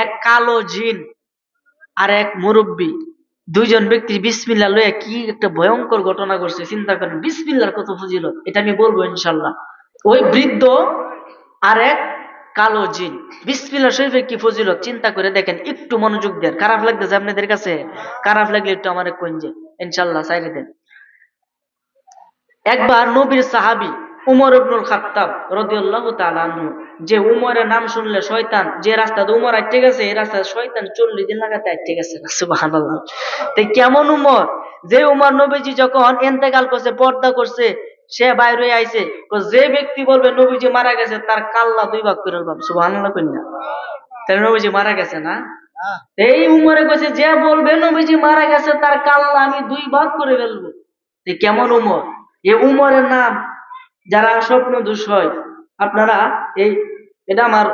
এক কালো জিন আর এক মুরব্বী, দুইজন ব্যক্তি বিসমিল্লাহ লয়ে কি একটা ভয়ঙ্কর ঘটনা ঘটছে। চিন্তা করেন, বিসমিল্লাহর কত ফজিলত, এটা আমি বলবো ইনশাল্লাহ। ওই বৃদ্ধ আর এক কালো জিন, বিসমিল্লাহ শরীফের কি ফজিলত চিন্তা করে দেখেন। একটু মনোযোগ দেন। খারাপ লাগতেছে আপনাদের কাছে? খারাপ লাগলে একটু আমার কইন, ইনশাল্লাহ সাইরে দেন। একবার নবীর সাহাবী উমর ইবনুল খাত্তাব রাদিয়াল্লাহু তাআলা আনহু, যে উমরের নাম শুনলে শয়তান, যে রাস্তাতে উমর আইতে গেছে এই রাস্তায় শয়তান 40 দিন লাগাতে আইতে গেছে। সুবহানাল্লাহ। তো কেমন উমর, যে উমর নবীজি যখন ইন্তেকাল করছে, পর্দা করছে, সে বাইরে হয়ে আইছে, যে ব্যক্তি বলবে নবীজি মারা গেছে তার কাল্লা দুই ভাগ করে দিলাম। সুবহানাল্লাহ কইনা? তাহলে নবীজি মারা গেছে না? এই উমরে কইছে যে বলবে নবীজি মারা গেছে তার কাল্লা আমি দুই ভাগ করে ফেলবো। কেমন উমর! এই উমরের নাম যারা স্বপ্ন দোষ হয়, আপনারা এই এটা আমার